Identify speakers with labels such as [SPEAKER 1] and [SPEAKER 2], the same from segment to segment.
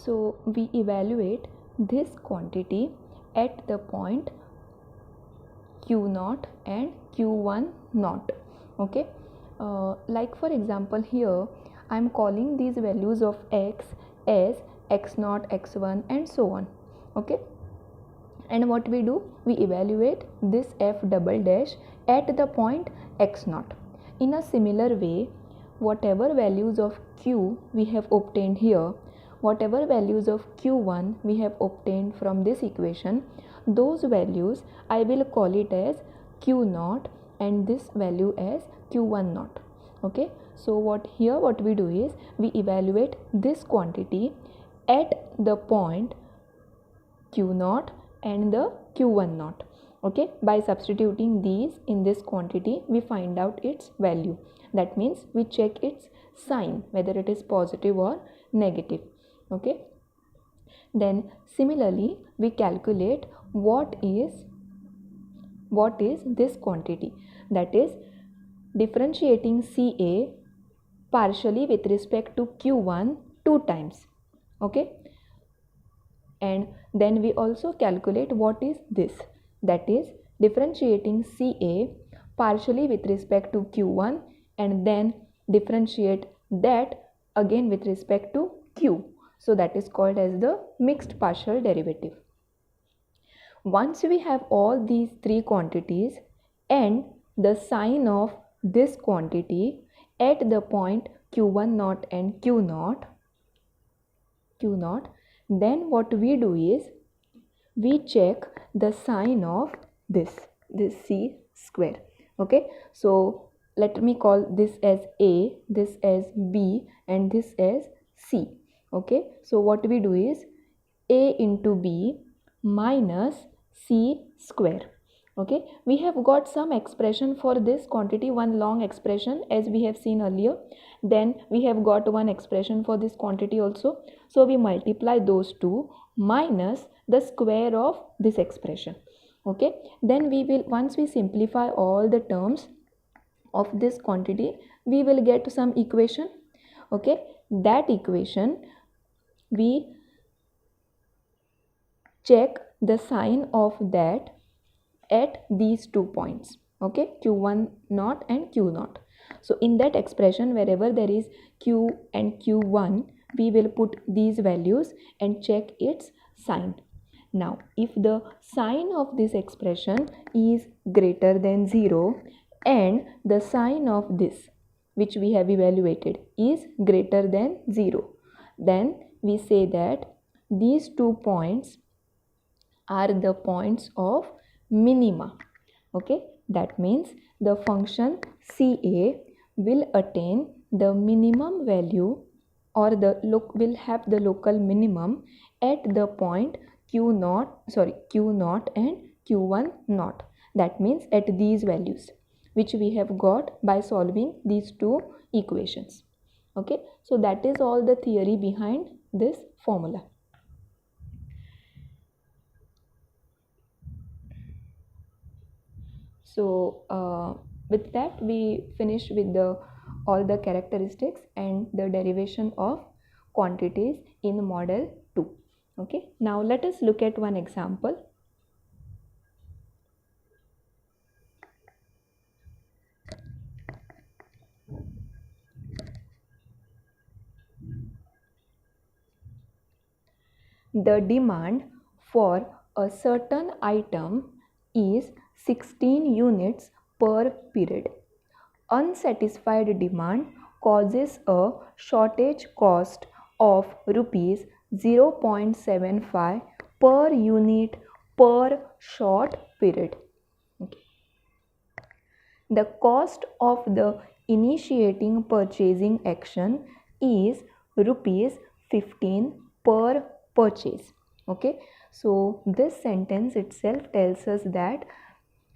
[SPEAKER 1] So we evaluate this quantity at the point Q naught and Q1 naught. Okay, like for example here I am calling these values of x as x naught, x1 and so on. Okay, and what we do, we evaluate this f double dash at the point x naught. In a similar way, whatever values of q we have obtained here, whatever values of q1 we have obtained from this equation, those values I will call it as q naught and this value as q1 naught. Okay, so what we do is we evaluate this quantity at the point q naught and the q1 naught. Okay, by substituting these in this quantity we find out its value. That means we check its sign whether it is positive or negative. Okay, then similarly we calculate what is this quantity, that is differentiating Ca partially with respect to q1 two times. Okay, and then we also calculate what is this, that is differentiating Ca partially with respect to q1 and then differentiate that again with respect to q. So that is called as the mixed partial derivative. Once we have all these three quantities and the sign of this quantity at the point q1 naught and q naught, then what we do is we check the sign of this c square. Okay, so let me call this as a, this as b and this as c. Okay, so what we do is a into b minus c square. Okay, we have got some expression for this quantity, one long expression as we have seen earlier. Then we have got one expression for this quantity also. So we multiply those two minus the square of this expression. Okay, then we will, once we simplify all the terms of this quantity, we will get some equation. Okay, that equation we check the sign of that at these 2 points. Okay, q1 naught and q naught. So in that expression wherever there is q and q1, we will put these values and check its sign. Now if the sign of this expression is greater than 0 and the sign of this which we have evaluated is greater than 0, then we say that these 2 points are the points of minima. Okay, that means the function Ca will attain the minimum value or will have the local minimum at the point q naught and q1 naught. That means at these values which we have got by solving these two equations. Okay, so that is all the theory behind this formula. So with that we finish with all the characteristics and the derivation of quantities in model 2. Okay, now let us look at one example. The demand for a certain item is 16 units per period. Unsatisfied demand causes a shortage cost of rupees 0.75 per unit per short period. Okay. The cost of the initiating purchasing action is rupees 15 per purchase. Okay, so this sentence itself tells us that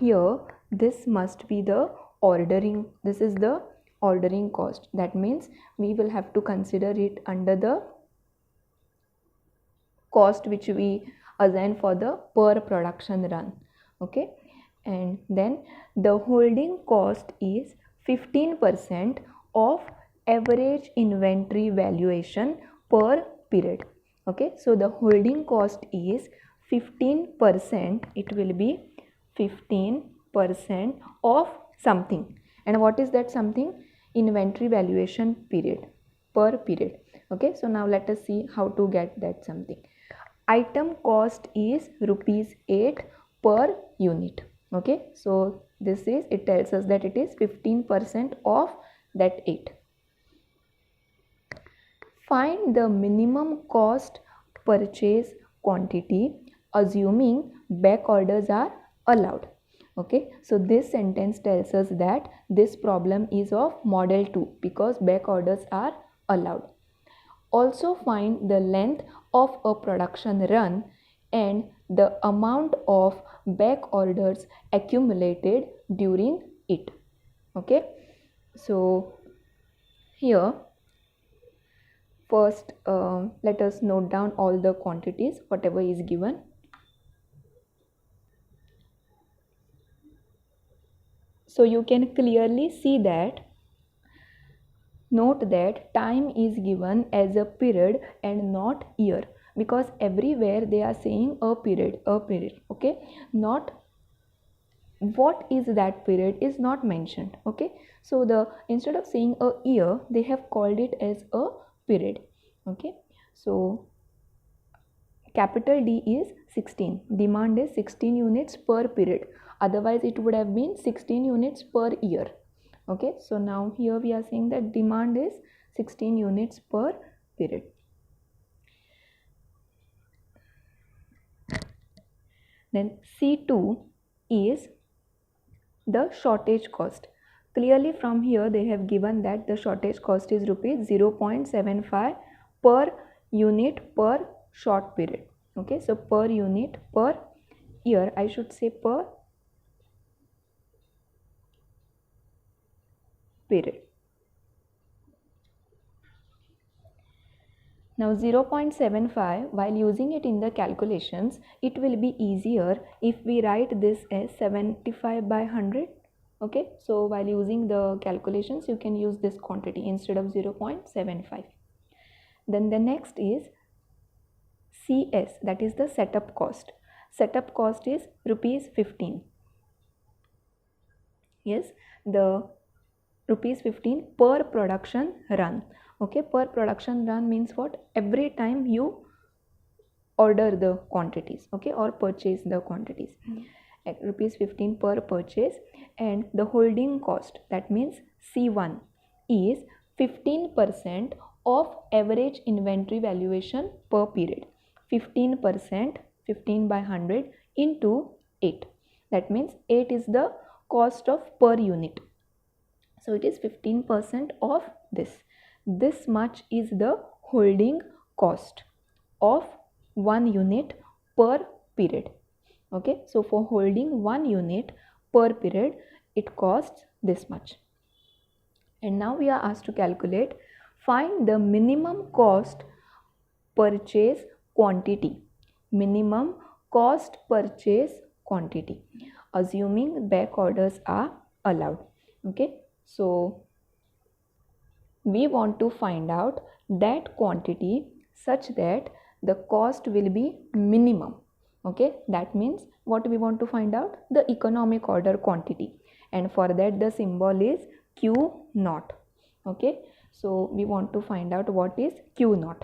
[SPEAKER 1] here this must be the ordering, this is the ordering cost. That means we will have to consider it under the cost which we assign for the per production run. Okay, and then the holding cost is 15% of average inventory valuation per period. Okay, so the holding cost is 15%. It will be 15% of something. And what is that something? Inventory valuation period, per period. Okay, so now let us see how to get that something. Item cost is rupees 8 per unit. Okay, so this is, it tells us that it is 15% of that 8. Find the minimum cost purchase quantity assuming back orders are allowed. Okay, so this sentence tells us that this problem is of model 2 because back orders are allowed. Also find the length of a production run and the amount of back orders accumulated during it. Okay, so here first let us note down all the quantities whatever is given. So you can clearly see that, note that time is given as a period and not year, because everywhere they are saying a period. Okay, not what is that period is not mentioned. Okay, so the instead of saying a year they have called it as a period. Okay, so capital D is 16, demand is 16 units per period, otherwise it would have been 16 units per year. Okay, so now here we are saying that demand is 16 units per period. Then C2 is the shortage cost. Clearly from here they have given that the shortage cost is rupees 0.75 per unit per short period. Okay, so per unit per year, I should say per period. Now 0.75, while using it in the calculations, it will be easier if we write this as 75 by 100. Okay, so while using the calculations you can use this quantity instead of 0.75. Then the next is CS, that is the setup cost. Setup cost is rupees 15. Yes, the rupees 15 per production run. Okay, per production run means what? Every time you order the quantities, okay, or purchase the quantities. At rupees 15 per purchase, and the holding cost, that means C1, is 15% of average inventory valuation per period. 15%, 15 by 100 into 8. That means 8 is the cost of per unit. So it is 15% of this. This much is the holding cost of 1 unit per period. Okay, so for holding 1 unit per period, it costs this much. And now we are asked to calculate, find the minimum cost purchase quantity. Minimum cost purchase quantity, assuming back orders are allowed. Okay, so we want to find out that quantity such that the cost will be minimum. Okay, that means what we want to find out? The economic order quantity, and for that the symbol is Q0. Okay, so we want to find out what is Q0.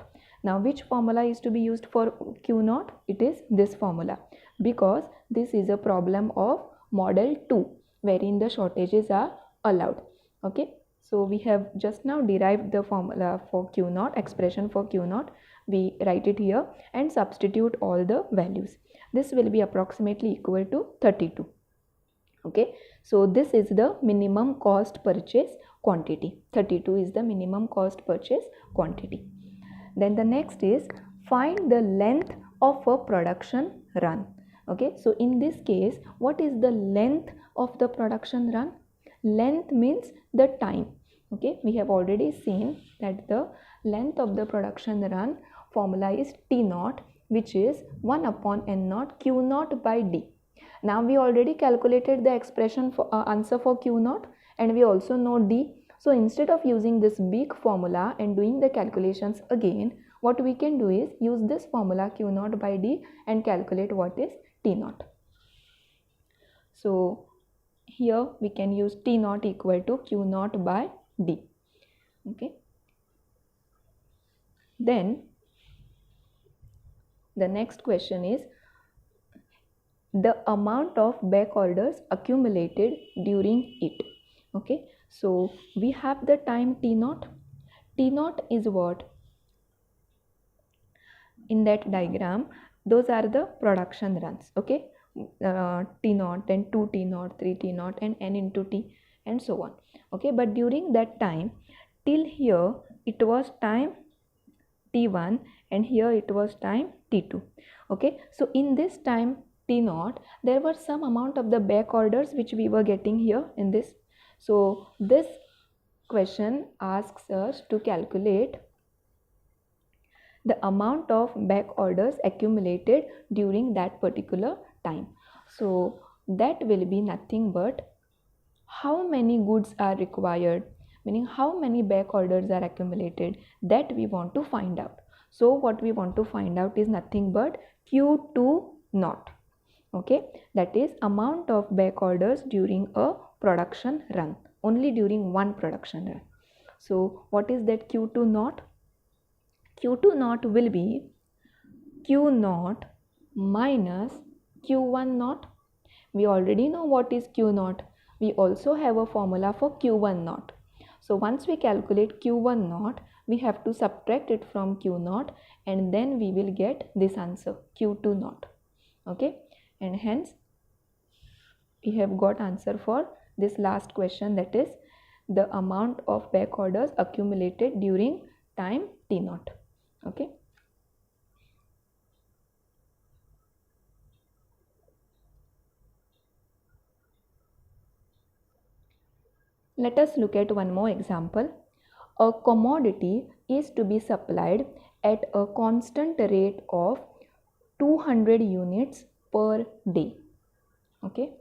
[SPEAKER 1] Now which formula is to be used for Q0? It is this formula, because this is a problem of model 2 wherein the shortages are allowed. Okay, so we have just now derived the formula for Q0, expression for Q0. We write it here and substitute all the values. This will be approximately equal to 32. Okay, so this is the minimum cost purchase quantity. 32 is the minimum cost purchase quantity. Then the next is find the length of a production run. Okay, so in this case, what is the length of the production run? Length means the time. Okay, we have already seen that the length of the production run formula is T0, which is 1 upon N0 Q0 by D. Now we already calculated the expression for answer for Q0, and we also know D. So instead of using this big formula and doing the calculations again, what we can do is use this formula Q naught by D and calculate what is T naught. So here we can use T naught equal to Q naught by D. Okay. Then the next question is the amount of back orders accumulated during it. Okay. So we have the time T naught. T naught is what? In that diagram, those are the production runs. Okay. T naught, then 2 T naught, 3 T naught, and n into T, and so on. Okay. But during that time, till here it was time T1 and here it was time T2. Okay. So in this time T naught, there were some amount of the back orders which we were getting here in this. So this question asks us to calculate the amount of back orders accumulated during that particular time. So that will be nothing but how many goods are required, meaning how many back orders are accumulated, that we want to find out. So what we want to find out is nothing but Q2 naught. Okay, that is amount of back orders during a production run, only during one production run. So what is that Q2 naught? Q2 naught will be Q naught minus Q1 naught. We already know what is Q naught. We also have a formula for Q1 naught. So once we calculate Q1 naught, we have to subtract it from Q naught and then we will get this answer Q2 naught. Okay, and hence we have got answer for this last question, that is the amount of back orders accumulated during time T naught. Okay. Let us look at one more example. A commodity is to be supplied at a constant rate of 200 units per day. Okay.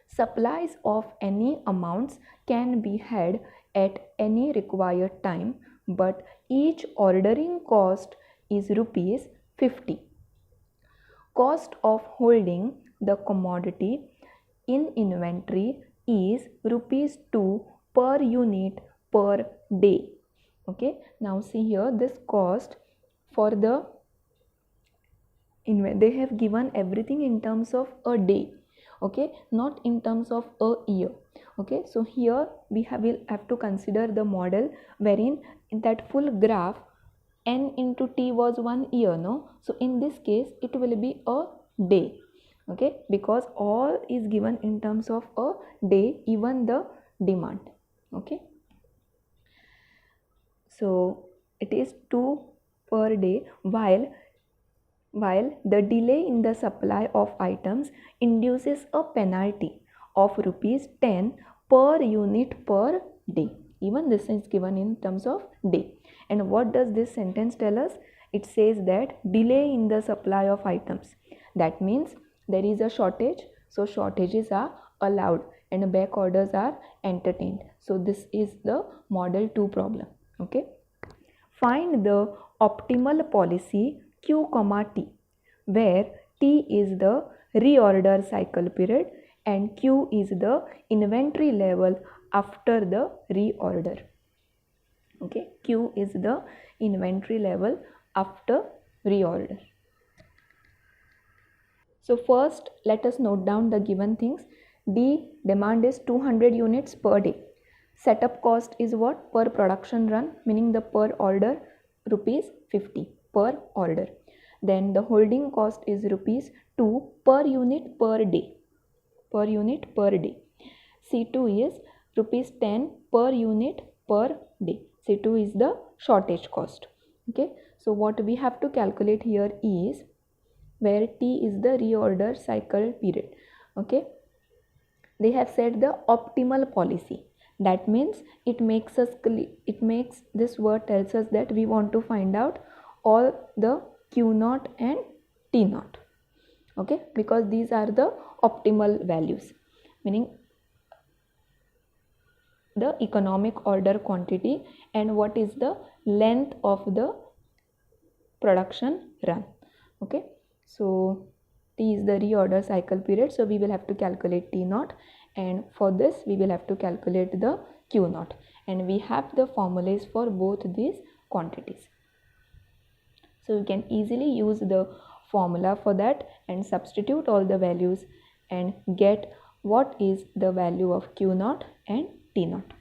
[SPEAKER 1] Supplies of any amounts can be had at any required time, but each ordering cost is rupees 50. Cost of holding the commodity in inventory is rupees 2 per unit per day. Okay, now see here this cost for the they have given everything in terms of a day. Okay, not in terms of a year. Okay, so here we will have to consider the model wherein in that full graph n into t was 1 year, no? So in this case it will be a day. Okay, because all is given in terms of a day, even the demand. Okay, so it is 2 per day, while the delay in the supply of items induces a penalty of rupees 10 per unit per day. Even this is given in terms of day. And what does this sentence tell us? It says that delay in the supply of items. That means there is a shortage, so shortages are allowed and back orders are entertained. So this is the model 2 problem. Okay. Find the optimal policy Q, T, where T is the reorder cycle period and Q is the inventory level after the reorder. Okay, Q is the inventory level after reorder. So first let us note down the given things. D, demand is 200 units per day. Setup cost is what? Per production run, meaning the per order rupees 50 per order. Then the holding cost is rupees 2 per unit per day. Per unit per day. C2 is rupees 10 per unit per day. C2 is the shortage cost. Okay. So what we have to calculate here is where T is the reorder cycle period. Okay. They have said the optimal policy. That means it makes this word tells us that we want to find out all the Q naught and T naught. Okay, because these are the optimal values, meaning the economic order quantity and what is the length of the production run. Okay, so T is the reorder cycle period, so we will have to calculate T naught, and for this we will have to calculate the Q naught, and we have the formulas for both these quantities. So you can easily use the formula for that and substitute all the values and get what is the value of Q naught and T naught.